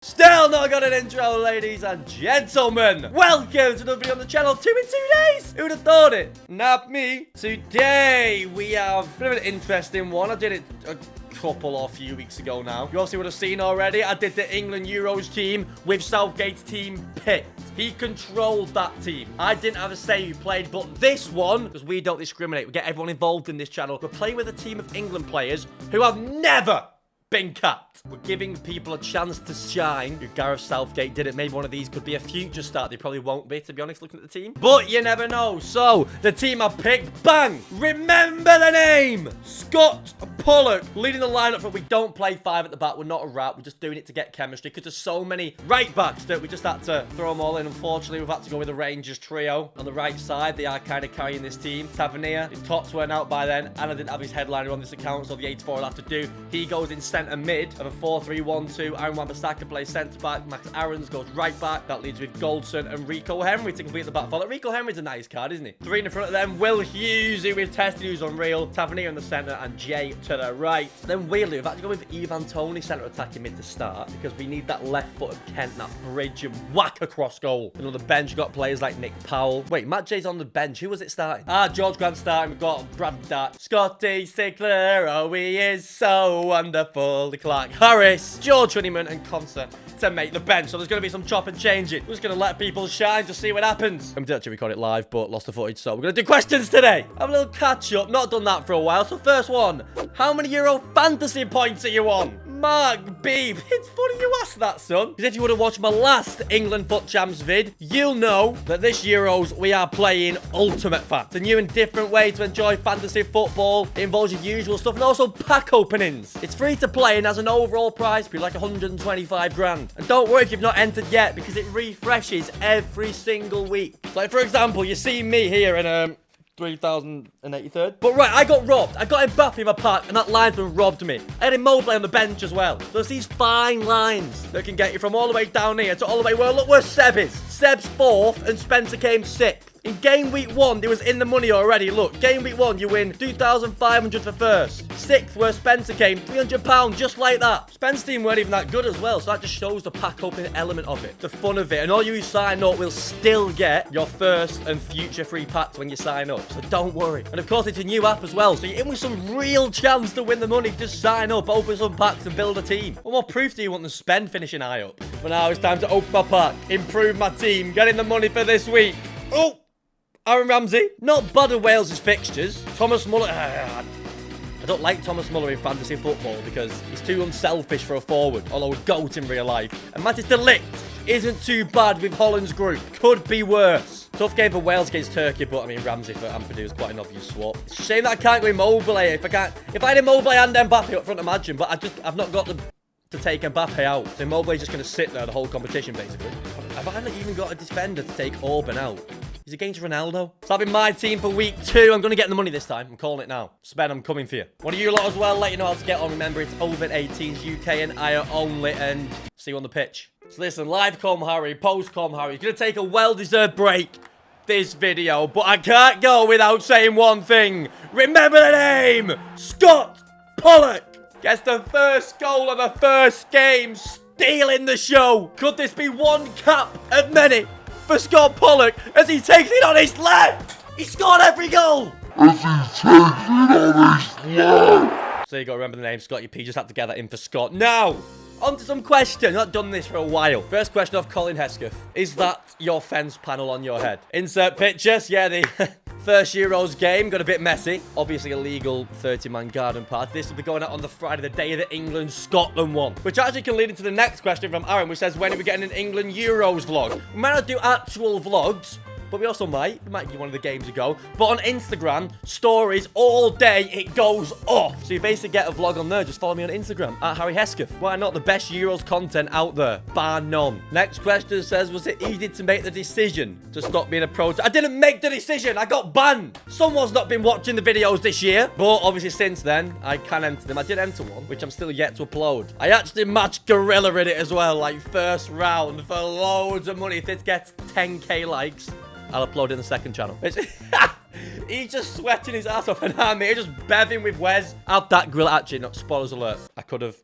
Still not got an intro, ladies and gentlemen. Welcome to another video on the channel. 2 in 2 days. Who'd have thought it? Not me. Today, we have a bit of an interesting one. I did it a couple or a few weeks ago now. You obviously would have seen already. I did the England Euros team with Southgate's team picked. He controlled that team. I didn't have a say who played, but this one, because we don't discriminate, we get everyone involved in this channel. We're playing with a team of England players who have never been capped. We're giving people a chance to shine. Gareth Southgate did it. Maybe one of these could be a future start. They probably won't be, to be honest, looking at the team. But you never know. So, the team I picked, bang! Remember the name! Scott Pollock leading the lineup, but we don't play 5 at the back. We're not a rat. We're just doing it to get chemistry because there's so many right backs that we just had to throw them all in. Unfortunately, we've had to go with the Rangers trio. On the right side, they are kind of carrying this team. Tavernier, his tops weren't out by then, and I didn't have his headliner on this account, so the 8-4 will have to do. He goes in centre mid of a 4-3-1-2. Aaron Wan-Bissaka plays centre back. Max Aarons goes right back. That leads with Goldson and Rico Henry to complete the back four. Rico Henry's a nice card, isn't he? 3 in front of them. Will Hughes, who we've tested, who's unreal. Tavernier in the centre and Jay to the right. Then weirdly, we've had to go with Ivan Toney centre attacking mid to start because we need that left foot of Kent, that bridge and whack across goal. And on the bench, we've got players like Nick Powell. Wait, Matt Jay's on the bench. Who was it starting? George Grant starting. We've got Brad Dart. Scotty Sinclair, oh, he is so wonderful. The Clark Harris, George Honeyman, and Concert to make the bench. So there's going to be some chop and changing. We're just going to let people shine to see what happens. I'm actually recording it live, but lost the footage, so we're going to do questions today. Have a little catch up. Not done that for a while. So first one, how many Euro fantasy points are you on? Mark Beeb. It's funny you asked that, son. Because if you would have watched my last England FUT CHAMPS vid, you'll know that this Euros we are playing Ultimate Fan. It's a new and different way to enjoy fantasy football. It involves your usual stuff and also pack openings. It's free to play and has an overall prize be like 125 grand. And don't worry if you've not entered yet because it refreshes every single week. Like for example, you see me here in 3083rd. But right, I got robbed. I got Mbappe in my pack, and that linesman robbed me. I had Immobile on the bench as well. There's these fine lines that can get you from all the way down here to all the way where, look where Seb is. Seb's 4th, and Spencer came 6th. In game week 1, it was in the money already. Look, game week 1, you win 2,500 for first. 6th, where Spencer came, £300, just like that. Spencer's team weren't even that good as well, so that just shows the pack opening element of it, the fun of it. And all you who sign up will still get your first and future free packs when you sign up, so don't worry. And of course, it's a new app as well, so you're in with some real chance to win the money. Just sign up, open some packs, and build a team. What more proof do you want than spend finishing high up? For now, it's time to open my pack, improve my team, get in the money for this week. Oh! Aaron Ramsey, not bad at Wales' fixtures. Thomas Muller, I don't like Thomas Muller in fantasy football because he's too unselfish for a forward, although a goat in real life. And Matthijs de Ligt isn't too bad with Holland's group. Could be worse. Tough game for Wales against Turkey, but I mean Ramsey for Ampadu is quite an obvious swap. It's a shame that I can't go Immobile. If I had Immobile and Mbappe up front, imagine, but I've not got to take Mbappe out. So Immobile's just going to sit there the whole competition, basically. Have I not even got a defender to take Orban out? He's against Ronaldo. So that'll be my team for week 2. I'm going to get the money this time. I'm calling it now. Sven, I'm coming for you. One of you lot as well, let you know how to get on. Remember, it's over 18s, UK and IR only, and see you on the pitch. So listen, live com Harry, post com Harry. He's going to take a well-deserved break this video, but I can't go without saying one thing. Remember the name, Scott Pollock. Gets the first goal of the first game, stealing the show. Could this be one cap of many for Scott Pollock as he takes it on his left? He scored every goal. As he takes it on his left. So you got to remember the name, Scotty P. Just had to get that in for Scott. Now, on to some questions. Not done this for a while. First question of Colin Hesketh. Is that your fence panel on your head? Insert pictures. Yeah, the first Euros game got a bit messy. Obviously, a legal 30-man garden party. This will be going out on the Friday, the day of the England-Scotland one. Which actually can lead into the next question from Aaron, which says, when are we getting an England Euros vlog? We might not do actual vlogs, but we also might. We might give one of the games a go. But on Instagram, stories all day, it goes off. So you basically get a vlog on there. Just follow me on Instagram, at Harry Hesketh. Why not? The best Euros content out there, bar none. Next question says, was it easy to make the decision to stop being a pro? I didn't make the decision. I got banned. Someone's not been watching the videos this year. But obviously since then, I can enter them. I did enter one, which I'm still yet to upload. I actually matched Gorilla in it as well, like first round for loads of money. If it gets 10k likes, I'll upload in the second channel. He's just sweating his ass off, and I'm here just bevving with Wes. Out that grill. Actually, not spoilers alert. I could have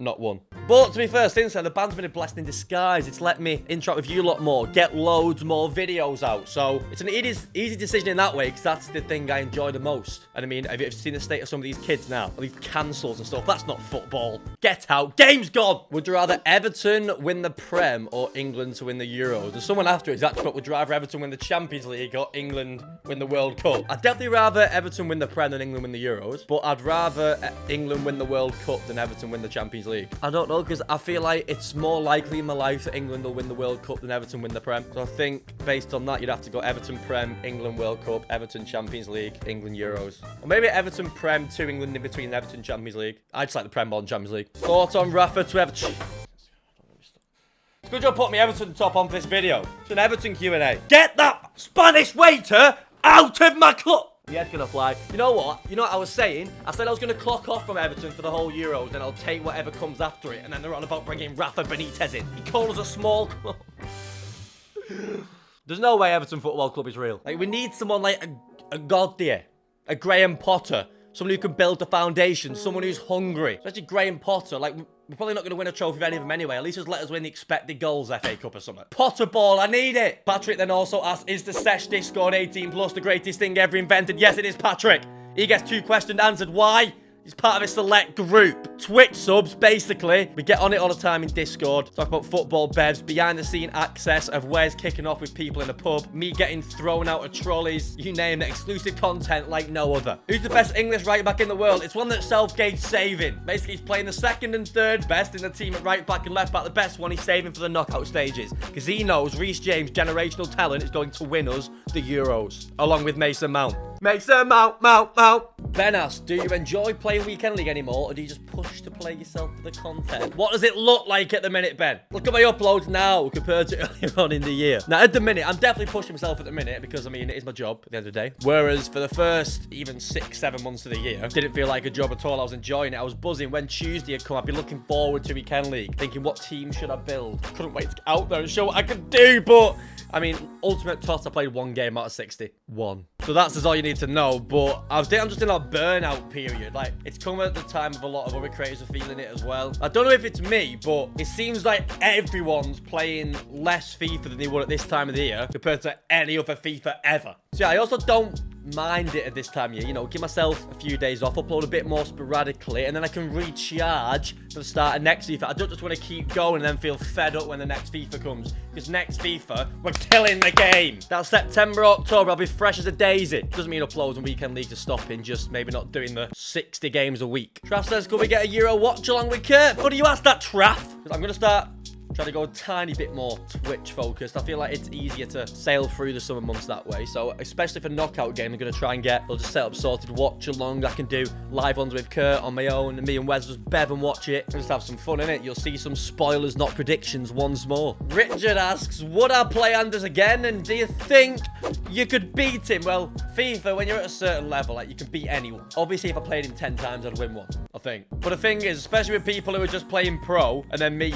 not one. But to be fair, since then, the band's been a blessing in disguise. It's let me interact with you a lot more, get loads more videos out. So it's an easy decision in that way, because that's the thing I enjoy the most. And I mean, have you ever seen the state of some of these kids now? All these cancels and stuff. That's not football. Get out. Game's gone. Would you rather Everton win the Prem or England to win the Euros? There's someone after it. That's what would you rather Everton win the Champions League or England win the World Cup? I'd definitely rather Everton win the Prem than England win the Euros. But I'd rather England win the World Cup than Everton win the Champions League. I don't know, because I feel like it's more likely in my life that England will win the World Cup than Everton win the Prem. So I think based on that, you'd have to go Everton Prem, England World Cup, Everton Champions League, England Euros. Or maybe Everton Prem to England in between Everton Champions League. I just like the Prem more than Champions League. Thoughts on Rafa to Everton? It's good job putting me Everton top on for this video. It's an Everton Q&A. Get that Spanish waiter out of my club! Yeah, it's gonna fly. You know what? You know what I was saying? I said I was gonna clock off from Everton for the whole Euros, then I'll take whatever comes after it, and then they're on about bringing Rafa Benitez in. He called us a small club. There's no way Everton Football Club is real. Like, we need someone like a God there, a Graham Potter, someone who can build the foundation, someone who's hungry. Especially Graham Potter. Like, we're probably not going to win a trophy with any of them anyway. At least just let us win the expected goals FA Cup or something. Potter ball, I need it. Patrick then also asks, is the Sesh Discord 18 plus the greatest thing ever invented? Yes, it is, Patrick. He gets 2 questions answered. Why? He's part of a select group. Twitch subs, basically. We get on it all the time in Discord. Talk about football beds, behind the scene access of Wes kicking off with people in the pub, me getting thrown out of trolleys, you name it. Exclusive content like no other. Who's the best English right back in the world? It's one that Southgate's saving. Basically, he's playing the second and third best in the team at right back and left back. The best one he's saving for the knockout stages. Because he knows Reece James' generational talent is going to win us the Euros. Along with Mason Mount. Mason Mount. Ben asks, do you enjoy playing Weekend League anymore, or do you just push to play yourself for the content? What does it look like at the minute, Ben? Look at my uploads now compared to earlier on in the year. Now, at the minute, I'm definitely pushing myself at the minute because, I mean, it is my job at the end of the day. Whereas for the first even 6-7 months of the year, didn't feel like a job at all. I was enjoying it. I was buzzing. When Tuesday had come, I'd be looking forward to Weekend League, thinking, what team should I build? Couldn't wait to get out there and show what I could do, but... I mean, Ultimate Toss, I played 1 game out of 60. 1. So that's all you need to know, but I'm just in a burnout period. Like, it's come at the time of a lot of other creators are feeling it as well. I don't know if it's me, but it seems like everyone's playing less FIFA than they would at this time of the year compared to any other FIFA ever. So yeah, I also don't mind it at this time of year. You know, give myself a few days off, upload a bit more sporadically, and then I can recharge for the start of next FIFA. I don't just want to keep going and then feel fed up when the next FIFA comes, because next FIFA, we're killing the game. That September, October, I'll be fresh as a daisy. Doesn't mean uploads and Weekend Leagues are stopping, just maybe not doing the 60 games a week. Traff says, could we get a Euro watch along with Kurt? Funny you asked that, Traff, because I'm going to start trying to go a tiny bit more Twitch focused. I feel like it's easier to sail through the summer months that way. So especially for knockout game, I'm going to try and get, I'll just set up sorted watch along. I can do live ones with Kurt on my own, and me and Wes just bev and watch it and just have some fun in it. You'll see some spoilers, not predictions, once more. Richard asks, would I play Anders again? And do you think you could beat him? Well, FIFA, when you're at a certain level, like, you can beat anyone. Obviously, if I played him 10 times, I'd win one, I think. But the thing is, especially with people who are just playing pro, and then me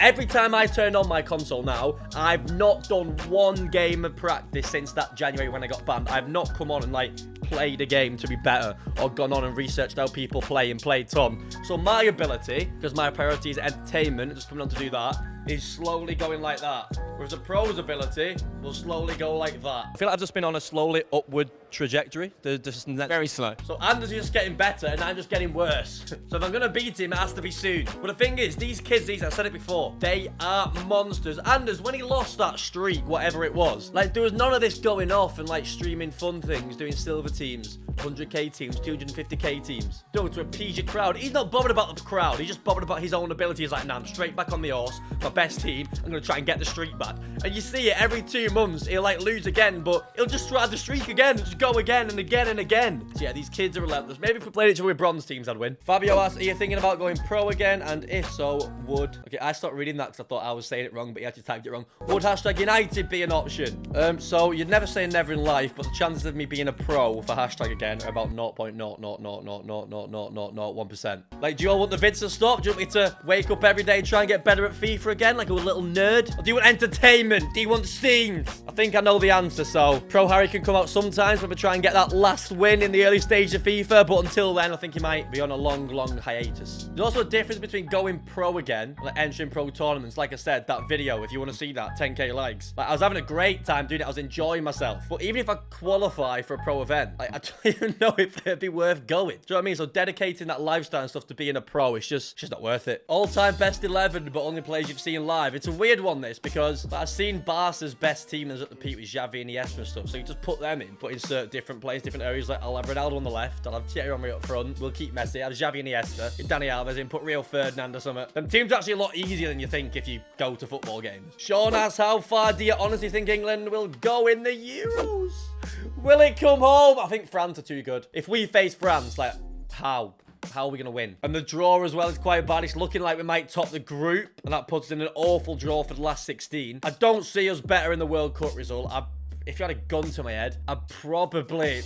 every time I turn on my console now, I've not done 1 game of practice since that January when I got banned. I've not come on and, like, played a game to be better or gone on and researched how people play and played Tom. So my ability, because my priority is entertainment, just coming on to do that, is slowly going like that. Whereas a pro's ability will slowly go like that. I feel like I've just been on a slowly upward trajectory. Very slow. So Anders is just getting better and I'm just getting worse. So if I'm going to beat him, it has to be soon. But the thing is, these kids, I said it before, they are monsters. Anders, when he lost that streak, whatever it was, like, there was none of this going off and, like, streaming fun things, doing silver teams, 100k teams, 250k teams, going to appease your crowd. He's not bothered about the crowd. He's just bothered about his own ability. He's like, nah, I'm straight back on the horse. My best team. I'm going to try and get the streak back. And you see it every 2 months. He'll, like, lose again, but he'll just try the streak again. Just go again and again and again. So yeah, these kids are relentless. Maybe if we played each other with bronze teams, I'd win. Fabio asks, are you thinking about going pro again? And if so, would... Okay, I stopped reading that because I thought I was saying it wrong, but he actually typed it wrong. Would hashtag United be an option? So you'd never say never in life, but the chances of me being a pro for hashtag again are about 0.000000001%. Like, do you all want the vids to stop? Do you want me to wake up every day and try and get better at FIFA again, like a little nerd? Or do you want entertainment? Do you want scenes? I think I know the answer, so Pro Harry can come out sometimes when to try and get that last win in the early stage of FIFA, but until then, I think he might be on a long, long hiatus. There's also a difference between going pro again, like entering pro tournaments. Like I said, that video, if you want to see that, 10k likes. Like, I was having a great time doing it. I was enjoying myself. But even if I qualify for a pro event, like, I don't even know if it'd be worth going. Do you know what I mean? So dedicating that lifestyle and stuff to being a pro, it's just not worth it. All-time best 11, but only players you've seen live. It's a weird one, this, because I've seen Barca's best team as at the peak with Xavi and Iniesta and stuff. So you just put them in, but insert different players, different areas. Like, I'll have Ronaldo on the left, I'll have Thierry Henry up front, we'll keep Messi, I'll have Xavi and Iniesta, get Dani Alves in, put Rio Ferdinand or something. Them teams are actually a lot easier than you think if you go to football games. Sean asks, how far do you honestly think England will go in the Euros? Will it come home? I think France are too good. If we face France, like, how? How are we going to win? And the draw as well is quite bad. It's looking like we might top the group, and that puts us in an awful draw for the last 16. I don't see us better in the World Cup result. If you had a gun to my head, I'd probably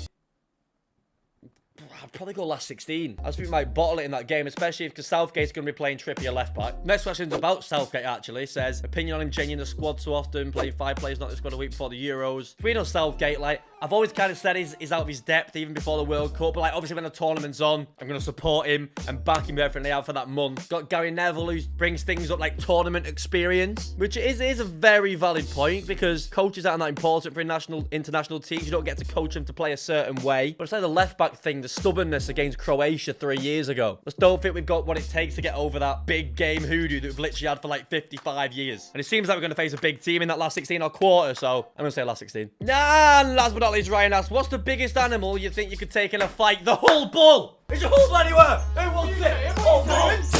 go last 16. I just think we might bottle it in that game, especially because Southgate's going to be playing Trippier left back. Next question is about Southgate, actually. Says, opinion on him changing the squad so often, playing 5 players, not the squad a week before the Euros. We know Southgate, like, I've always kind of said he's out of his depth even before the World Cup. But, like, obviously when the tournament's on, I'm going to support him and back him everything out for that month. Got Gary Neville, who brings things up like tournament experience, which is a very valid point because coaches aren't that important for international teams. You don't get to coach them to play a certain way. But it's like the left back thing, the stubbornness against Croatia 3 years ago. I just don't think we've got what it takes to get over that big game hoodoo that we've literally had for like 55 years. And it seems like we're going to face a big team in that last 16 or quarter, so I'm going to say last 16. And last but not least, Ryan asks, what's the biggest animal you think you could take in a fight? The whole bull! Is your whole anywhere? Who wants it?